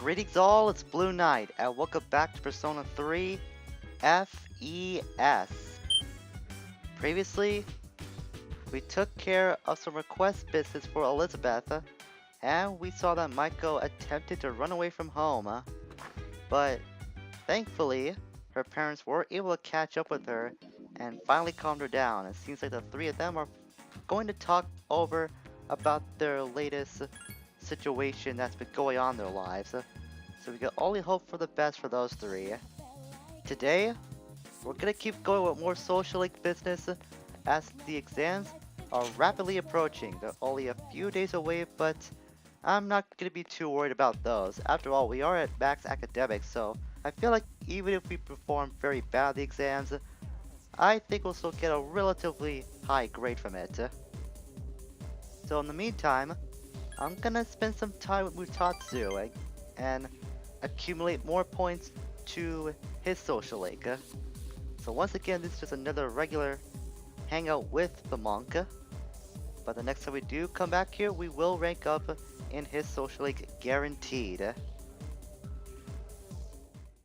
Greetings all, it's Blue Knight, and welcome back to Persona 3 FES. Previously, we took care of some request business for Elizabeth, and we saw that Maiko attempted to run away from home. But thankfully, her parents were able to catch up with her and finally calmed her down. It seems like the three of them are going to talk over about their latest situation that's been going on in their lives. So we can only hope for the best for those three. Today, we're gonna keep going with more social link business as the exams are rapidly approaching. They're only a few days away, but I'm not gonna be too worried about those. After all, we are at max academics, so I feel like even if we perform very badly exams, I think we'll still get a relatively high grade from it. So in the meantime, I'm gonna spend some time with Mutastu and accumulate more points to his social link. So once again, this is just another regular hangout with the monk. But the next time we do come back here, we will rank up in his social link guaranteed.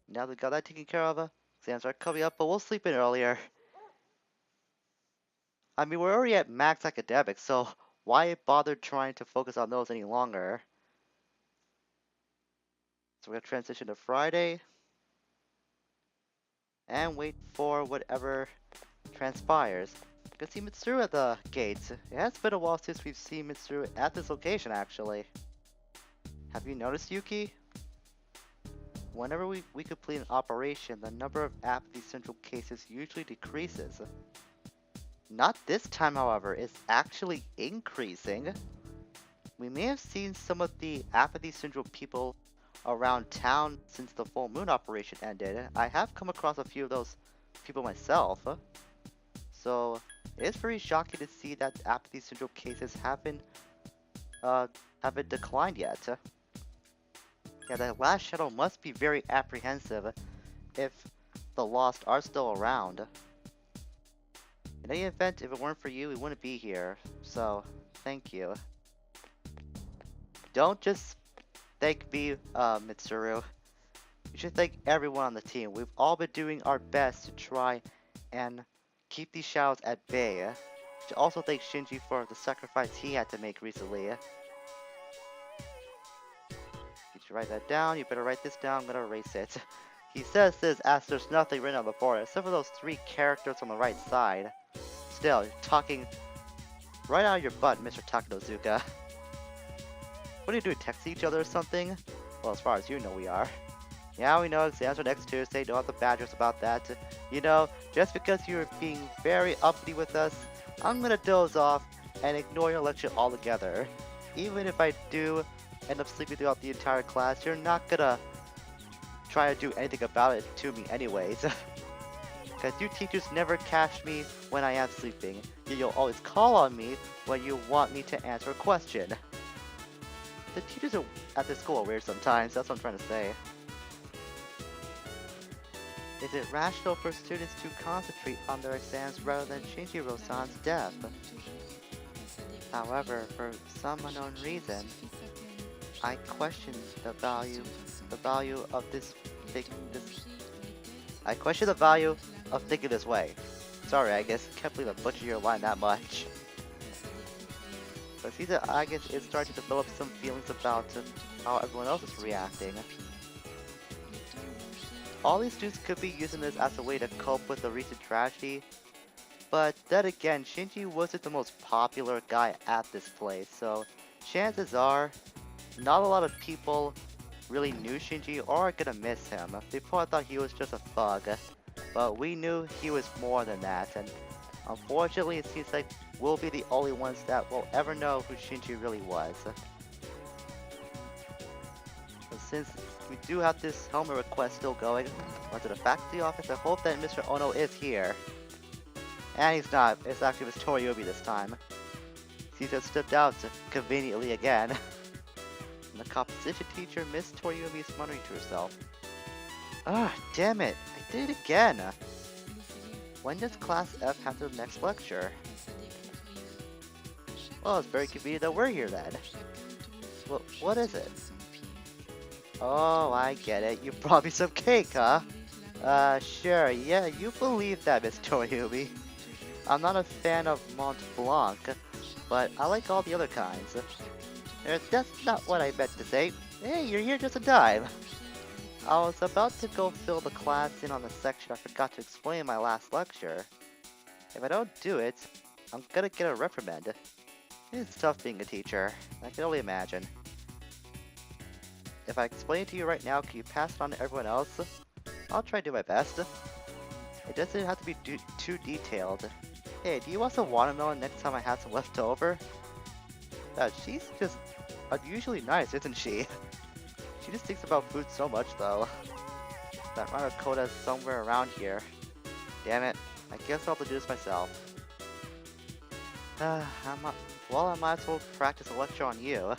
Now that we got that taken care of, exams are coming up, but we'll sleep in earlier. I mean, we're already at max academics, so why bother trying to focus on those any longer? So we're gonna transition to Friday and wait for whatever transpires. You can see Mitsuru at the gates. It has been a while since we've seen Mitsuru at this location, actually. Have you noticed, Yuki? Whenever we complete an operation, the number of apathy central cases usually decreases. Not this time, however, it's actually increasing. We may have seen some of the apathy central people around town since the full moon operation ended. I have come across a few of those people myself. So it's very shocking to see that apathy central cases haven't declined yet. Yeah, that last shadow must be very apprehensive if the lost are still around. In any event, if it weren't for you, we wouldn't be here. So thank you. Don't just thank me, Mitsuru. You should thank everyone on the team. We've all been doing our best to try and keep these shadows at bay. You should also thank Shinji for the sacrifice he had to make recently. You should write that down. You better write this down. I'm gonna erase it. He says this as there's nothing written on the board except for those three characters on the right side. Still, you're talking right out of your butt, Mr. Takanozuka. What are you doing, text each other or something? Well, as far as you know, we are. Yeah, we know exams are next Tuesday, don't have to badger us about that. You know, just because you're being very uppity with us, I'm gonna doze off and ignore your lecture altogether. Even if I do end up sleeping throughout the entire class, you're not gonna try to do anything about it to me anyways. Because you teachers never catch me when I am sleeping. You'll always call on me when you want me to answer a question. The teachers at this school are weird sometimes, that's what I'm trying to say. Is it rational for students to concentrate on their exams rather than Shinjiro-san's death? However, for some unknown reason, I question the value of I question the value of thinking this way. Sorry, I guess can't believe I butchered your line that much. But see that I guess it's starting to develop some feelings about how everyone else is reacting. All these students could be using this as a way to cope with the recent tragedy, but then again, Shinji wasn't the most popular guy at this place, so chances are, not a lot of people really knew Shinji or are gonna miss him. They probably thought he was just a thug, but we knew he was more than that, and unfortunately it seems like we'll be the only ones that will ever know who Shinji really was. But since we do have this helmet request still going, went to the faculty office. I hope that Mr. Ono is here. And he's not. It's actually Miss Toriyobi this time. He just stepped out conveniently again. And the composition teacher, Miss Toriyobi, is muttering to herself. Ah, damn it! I did it again! When does Class F have their next lecture? Well, it's very convenient that we're here then. Well, what is it? Oh, I get it. You brought me some cake, huh? Sure, yeah, you believe that, Miss Toriumi. I'm not a fan of Mont Blanc, but I like all the other kinds. That's not what I meant to say. Hey, you're here just in time. I was about to go fill the class in on the section I forgot to explain in my last lecture. If I don't do it, I'm gonna get a reprimand. It's tough being a teacher. I can only imagine. If I explain it to you right now, can you pass it on to everyone else? I'll try to do my best. It doesn't have to be too detailed. Hey, do you want some watermelon next time I have some left over? She's just unusually nice, isn't she? She just thinks about food so much, though. That runner coda's somewhere around here. Damn it, I guess I'll have to do this myself. Well, I might as well practice a lecture on you.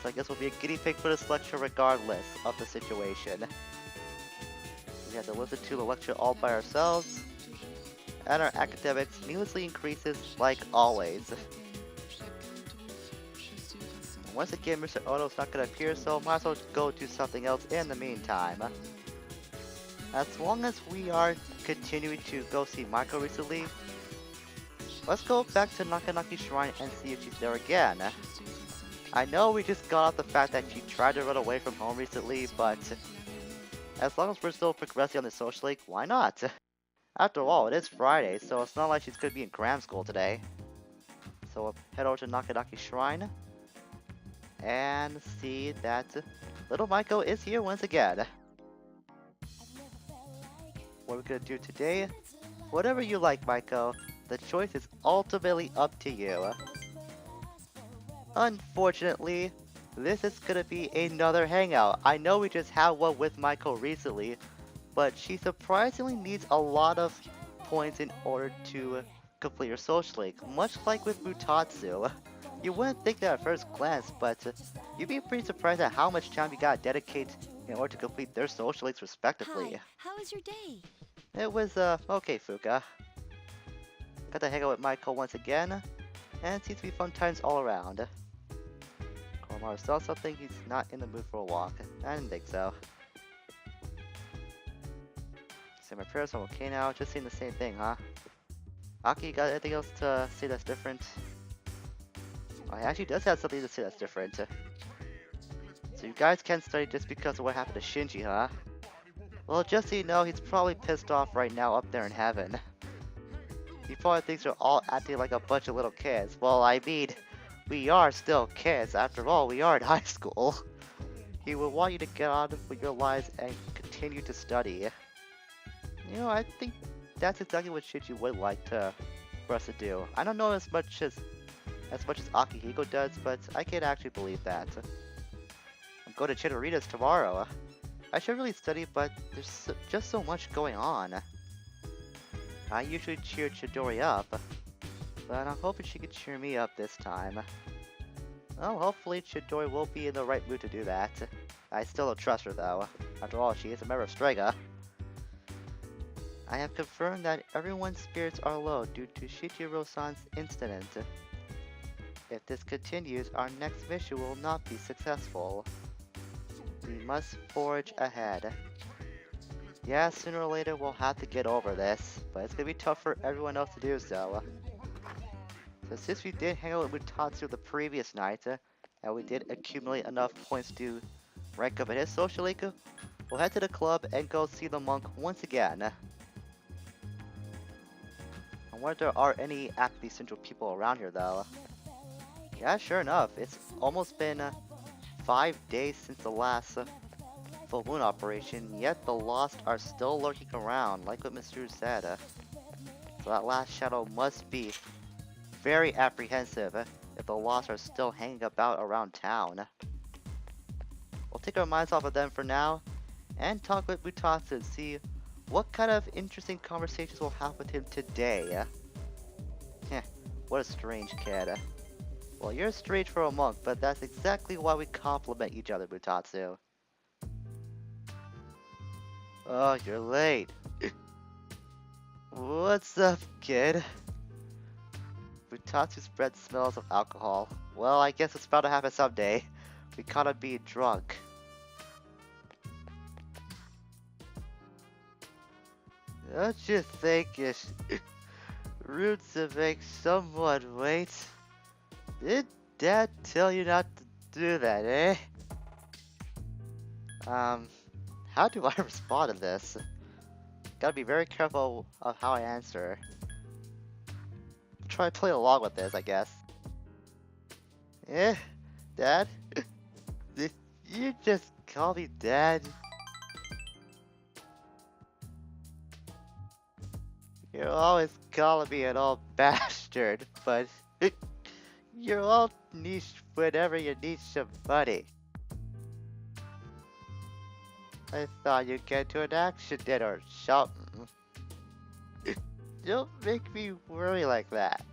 So I guess we'll be a guinea pig for this lecture regardless of the situation. We have to listen to the lecture all by ourselves, and our academics needlessly increases like always. Once again, Mr. Ono's not gonna appear, so might as well go do something else in the meantime. As long as we are continuing to go see Maiko recently, let's go back to Nakanaki Shrine and see if she's there again. I know we just got off the fact that she tried to run away from home recently, but as long as we're still progressing on the social link, why not? After all, it is Friday, so it's not like she's gonna be in cram school today. So we'll head over to Nakanaki Shrine and see that little Maiko is here once again. What we're gonna do today? Whatever you like, Maiko. The choice is ultimately up to you. Unfortunately, this is gonna be another hangout. I know we just had one with Maiko recently, but she surprisingly needs a lot of points in order to complete her social link, much like with Mutastu. You wouldn't think that at first glance, but you'd be pretty surprised at how much time you gotta dedicate in order to complete their social links respectively. Hi, how was your day? It was, okay, Fuka. Got to hang out with Maiko once again, and it seems to be fun times all around. Koromaru saw something, he's not in the mood for a walk. I didn't think so. Say my prayers, I'm okay now, just seeing the same thing, huh? Aki, you got anything else to say that's different? Oh, he actually does have something to say that's different. So you guys can't study just because of what happened to Shinji, huh? Well, just so you know, he's probably pissed off right now up there in heaven. He probably thinks we're all acting like a bunch of little kids. Well, I mean, we are still kids. After all, we are in high school. He would want you to get on with your lives and continue to study. You know, I think that's exactly what Shinji would like for us to do. I don't know as much as Akihiko does, but I can actually believe that. I'm going to Chidorita's tomorrow. I should really study, but there's just so much going on. I usually cheer Chidori up, but I'm hoping she can cheer me up this time. Well, hopefully Chidori will be in the right mood to do that. I still don't trust her though. After all, she is a member of Strega. I have confirmed that everyone's spirits are low due to Shichiro-san's incident. If this continues, our next mission will not be successful. We must forge ahead. Yeah, sooner or later we'll have to get over this, but it's gonna be tough for everyone else to do so. So since we did hang out with Mutatsu the previous night, and we did accumulate enough points to rank up in his social link, we'll head to the club and go see the monk once again. I wonder if there are any actively central people around here though. Yeah, sure enough, it's almost been 5 days since the last full moon operation, yet the Lost are still lurking around, like what Mr. said. So that last shadow must be very apprehensive if the Lost are still hanging about around town. We'll take our minds off of them for now, and talk with Mutatsu and see what kind of interesting conversations we'll have with him today. Heh, what a strange kid. Well, you're strange for a monk, but that's exactly why we complement each other, Mutatsu. Oh, you're late. What's up, kid? Mutatsu's breath smells of alcohol. Well, I guess it's about to happen someday. We caught him being drunk. Don't you think it's rude to make someone wait? Did Dad tell you not to do that, eh? How do I respond to this? Gotta be very careful of how I answer. Try to play along with this, I guess. Eh, Dad? Did you just call me Dad? You're always calling me an old bastard, but you're all niche whenever you need some money. I thought you'd get to an accident or something. Don't make me worry like that.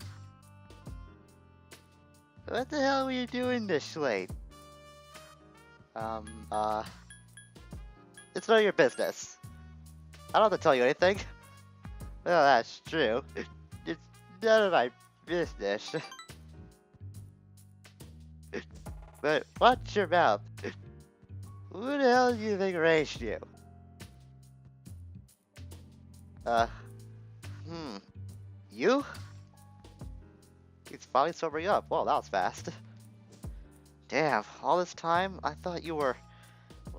What the hell were you doing this late? It's none of your business. I don't have to tell you anything. Well, that's true. It's none of my business. But watch your mouth. Who the hell do you think raised you? You? He's finally sobering up. Well, that was fast. Damn, all this time, I thought you were...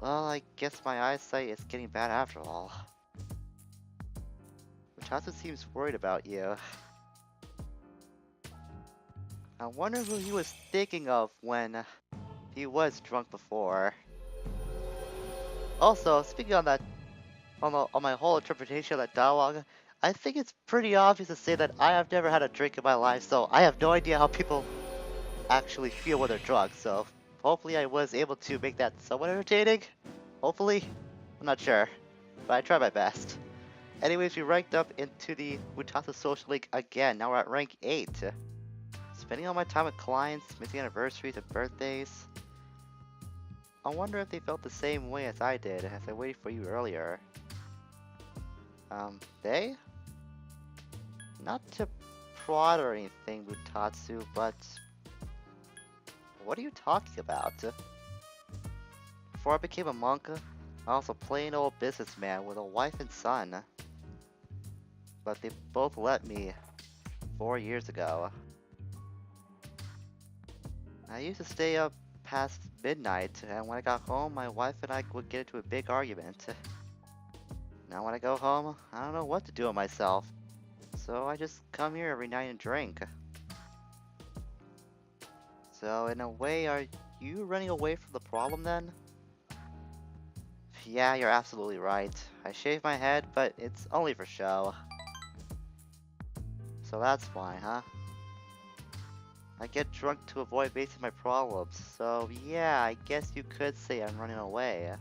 Well, I guess my eyesight is getting bad after all. Mutastu seems worried about you. I wonder who he was thinking of when he was drunk before. Also, speaking on that, on my whole interpretation of that dialogue, I think it's pretty obvious to say that I have never had a drink in my life, so I have no idea how people actually feel when they're drunk, so hopefully I was able to make that somewhat entertaining. Hopefully. I'm not sure, but I tried my best. Anyways, we ranked up into the Mutastu Social League again. Now we're at rank 8. Spending all my time with clients, missing anniversaries and birthdays. I wonder if they felt the same way as I did as I waited for you earlier. They? Not to prod or anything, Mutastu, but... What are you talking about? Before I became a monk, I was a plain old businessman with a wife and son. But they both left me 4 years ago. I used to stay up past midnight, and when I got home, my wife and I would get into a big argument. Now when I go home, I don't know what to do with myself. So I just come here every night and drink. So in a way, are you running away from the problem then? Yeah, you're absolutely right. I shave my head, but it's only for show. So that's fine, huh? I get drunk to avoid facing my problems, so yeah, I guess you could say I'm running away.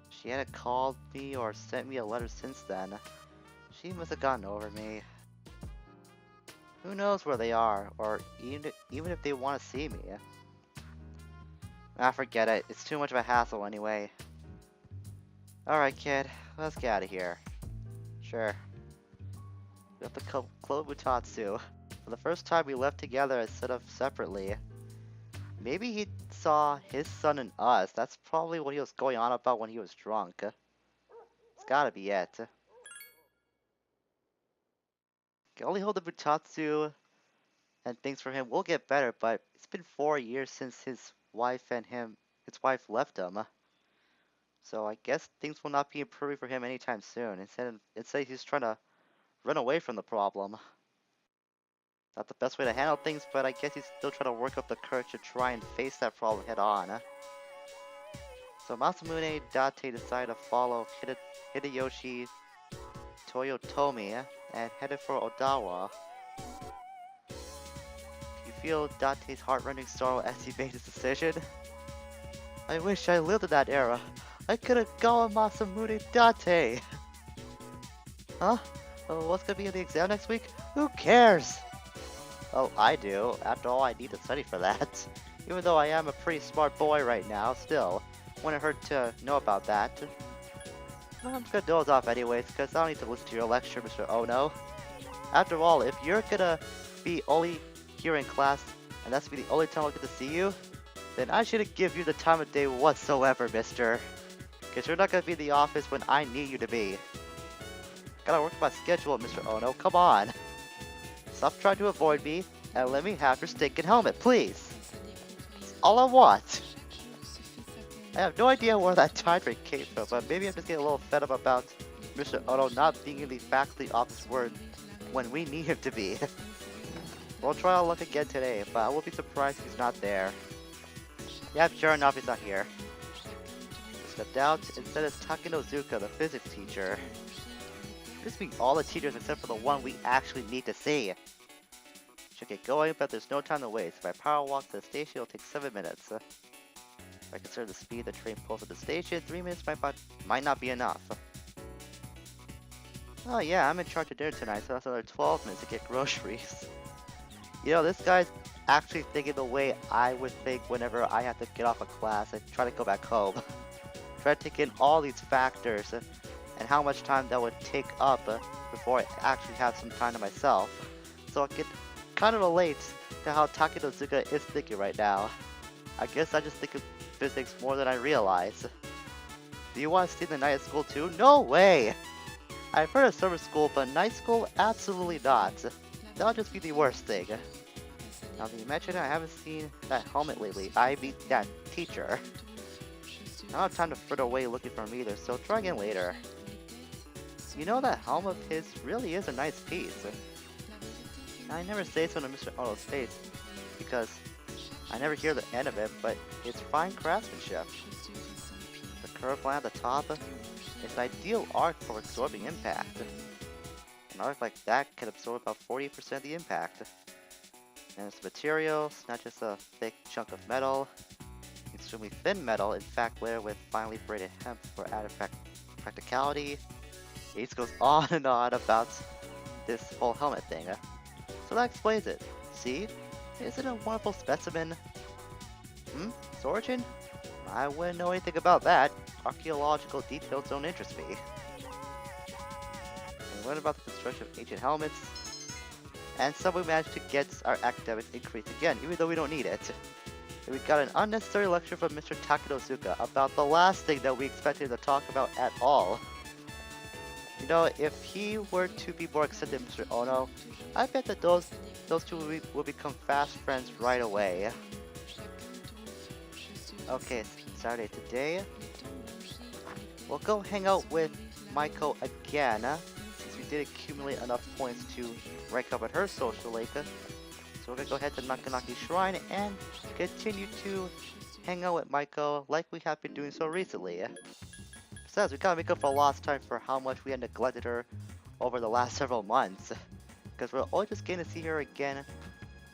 She hadn't called me or sent me a letter since then. She must have gotten over me. Who knows where they are, or even if they want to see me. Ah, forget it. It's too much of a hassle anyway. Alright, kid. Let's get out of here. Sure. We have to clone Mutastu. For the first time we left together instead of separately. Maybe he saw his son in us. That's probably what he was going on about when he was drunk. It's gotta be it. Can only hope the Mutastu and things for him will get better, but it's been 4 years since his wife left him. So I guess things will not be improving for him anytime soon. Instead he's trying to run away from the problem. Not the best way to handle things, but I guess he's still trying to work up the courage to try and face that problem head on. So Masamune Date decided to follow Hideyoshi Toyotomi and headed for Odawa. You feel Date's heart-rending sorrow as he made his decision? I wish I lived in that era. I could have gone with Masamune Date. Huh? Oh, what's gonna be in the exam next week? Who cares? Oh, I do. After all, I need to study for that. Even though I am a pretty smart boy right now, still. Wouldn't hurt to know about that. I'm just gonna doze off anyways, because I don't need to listen to your lecture, Mr. Ono. After all, if you're gonna be only here in class, and that's gonna be the only time I'll get to see you, then I shouldn't give you the time of day whatsoever, mister. Because you're not gonna be in the office when I need you to be. Gotta work my schedule, Mr. Ono, come on. Stop trying to avoid me, and let me have your stinking helmet, please. That's all I want. I have no idea where that tirade came from, but maybe I'm just getting a little fed up about Mr. Ono not being in the faculty office when we need him to be. We'll try our luck again today, but I will be surprised if he's not there. Yep, sure enough, he's not here. Stepped out. Instead it's Takenozuka, the physics teacher. This means all the teachers except for the one we actually need to see. Should get going, but there's no time to waste. If I power walk to the station, it'll take 7 minutes. If I consider the speed the train pulls at the station, 3 minutes might not be enough. Oh yeah, I'm in charge of dinner tonight, so that's another 12 minutes to get groceries. You know, this guy's actually thinking the way I would think whenever I have to get off of class and try to go back home. Try to take in all these factors and how much time that would take up before I actually have some time to myself. So I can kind of relate to how Takenozuka is thinking right now. I guess I just think of physics more than I realize. Do you want to stay the night at school too? No way! I've heard of summer school, but night school? Absolutely not. That'll just be the worst thing. Now that you mention it, I haven't seen that helmet lately. I mean, that teacher. I don't have time to fritter away looking for him either, so try again later. You know that helm of his really is a nice piece. I never say so to Mr. Ono's face, because I never hear the end of it, but it's fine craftsmanship. The curved line at the top, it's ideal art for absorbing impact. An arc like that can absorb about 40% of the impact. And its material, it's not just a thick chunk of metal, extremely thin metal, in fact layered with finely braided hemp for added practicality. It just goes on and on about this whole helmet thing. So that explains it. See? Isn't it a wonderful specimen? Its origin? I wouldn't know anything about that. Archaeological details don't interest me. We learned about the construction of ancient helmets, and somehow we managed to get our academics increased again, even though we don't need it. And we got an unnecessary lecture from Mr. Takenozuka about the last thing that we expected to talk about at all. You know, if he were to be more accepted, Mr. Ono, I bet that those two will become fast friends right away. Okay, Saturday today. We'll go hang out with Maiko again, since we did accumulate enough points to rank up at her social lake. So we're gonna go head to Nakanaki Shrine and continue to hang out with Maiko like we have been doing so recently. Besides, we gotta make up for lost time for how much we had neglected her over the last several months. Because we're only just getting to see her again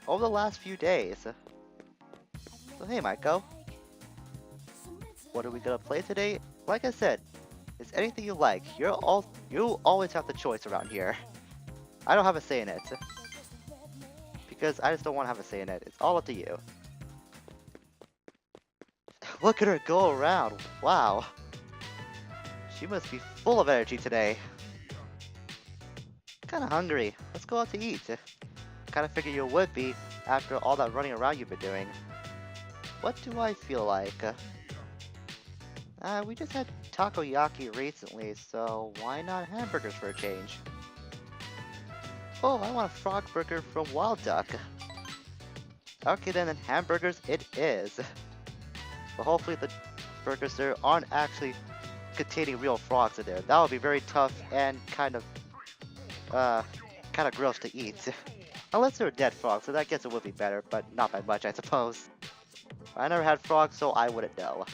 over the last few days. So hey Maiko. What are we gonna play today? Like I said, it's anything you like. You always have the choice around here. I don't have a say in it. Because I just don't want to have a say in it. It's all up to you. Look at her go around. Wow. She must be full of energy today. Kinda hungry. Let's go out to eat. Kinda figured you would be after all that running around you've been doing. What do I feel like? We just had takoyaki recently, so why not hamburgers for a change? Oh, I want a frog burger from Wild Duck. Okay then hamburgers it is. But hopefully the burgers there aren't actually containing real frogs in there. That would be very tough and kind of gross to eat. Unless they're dead frogs, so I guess it would be better, but not by much I suppose. I never had frogs, so I wouldn't know.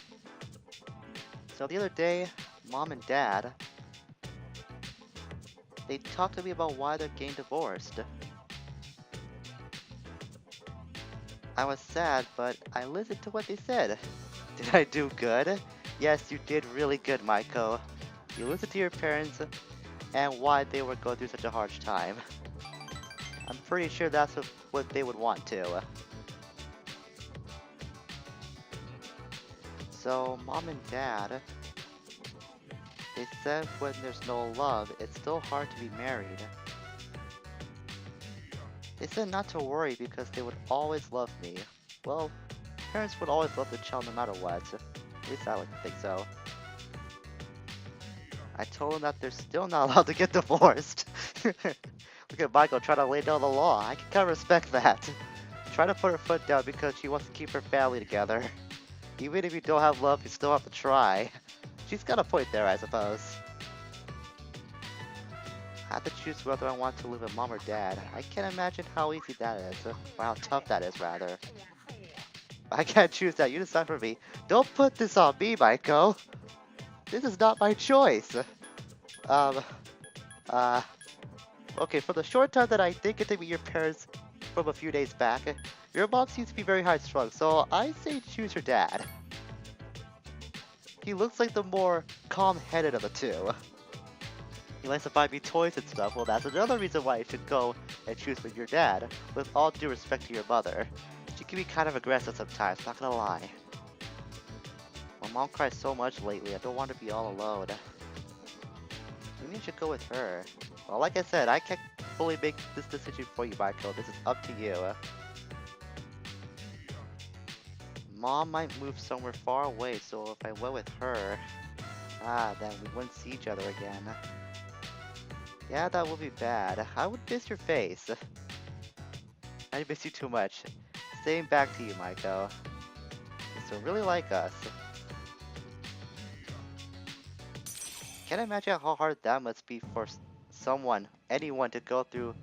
So the other day, Mom and Dad, they talked to me about why they're getting divorced. I was sad, but I listened to what they said. Did I do good? Yes, you did really good, Maiko. You listened to your parents and why they were going through such a hard time. I'm pretty sure that's what they would want to. So, Mom and Dad, they said when there's no love, it's still hard to be married. They said not to worry because they would always love me. Well, parents would always love the child no matter what. At least I like to think so. I told him that they're still not allowed to get divorced. Look at Michael trying to lay down the law. I can kind of respect that. Try to put her foot down because she wants to keep her family together. Even if you don't have love, you still have to try. She's got a point there, I suppose. I have to choose whether I want to live with mom or dad. I can't imagine how easy that is, or how tough that is, rather. I can't choose that, you decide for me. Don't put this on me, Maiko. This is not my choice. Okay, for the short time that I did get to meet your parents from a few days back, your mom seems to be very high-strung, so I say choose your dad. He looks like the more calm-headed of the two. He likes to buy me toys and stuff. Well, that's another reason why you should go and choose with your dad, with all due respect to your mother. She can be kind of aggressive sometimes, not gonna lie. My mom cries so much lately, I don't want to be all alone. Maybe I should go with her. Well, like I said, I can't fully make this decision for you, Michael. This is up to you. Mom might move somewhere far away, so if I went with her, then we wouldn't see each other again. Yeah, that would be bad. I would miss your face. I miss you too much. Same back to you, Maiko. You still really like us. Can't imagine how hard that must be for anyone to go through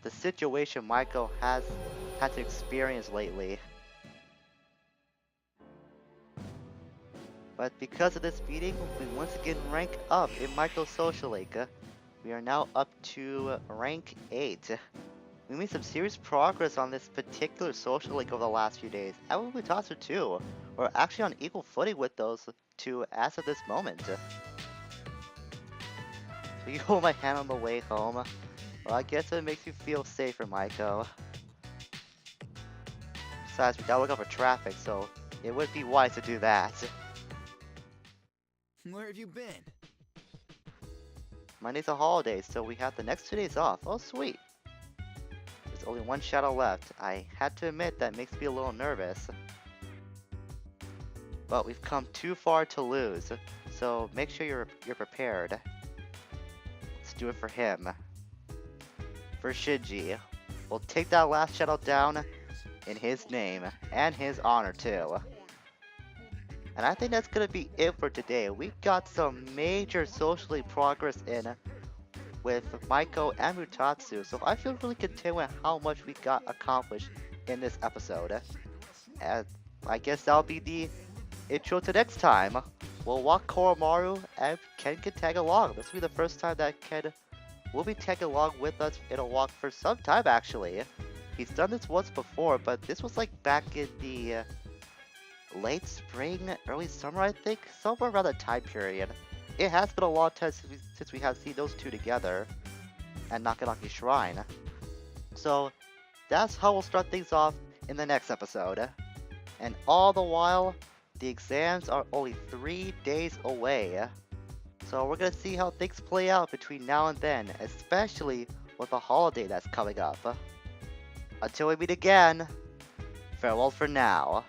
the situation Maiko has had to experience lately. But because of this meeting, we once again rank up in Maiko's Social League. We are now up to rank 8. We made some serious progress on this particular Social League over the last few days. And with Mutastu too. We're actually on equal footing with those two as of this moment. So you hold my hand on the way home. Well, I guess it makes you feel safer, Maiko. Besides, we gotta look out for traffic, so it would be wise to do that. Where have you been? Monday's a holiday, so we have the next 2 days off. Oh, sweet. There's only one shadow left. I had to admit that makes me a little nervous. But we've come too far to lose, so make sure you're prepared. Let's do it for him. For Shinji. We'll take that last shadow down in his name, and his honor too. And I think that's gonna be it for today. We got some major socially progress in with Maiko and Mutastu, so I feel really content with how much we got accomplished in this episode. And I guess that'll be the intro to next time. We'll walk Koromaru and Ken can tag along. This will be the first time that Ken will be tagging along with us in a walk for some time actually. He's done this once before, but this was like back in the late spring, early summer, I think, somewhere around that time period. It has been a long time since we have seen those two together at Nakanaki Shrine. So that's how we'll start things off in the next episode. And all the while, the exams are only 3 days away. So we're gonna see how things play out between now and then, especially with the holiday that's coming up. Until we meet again, farewell for now.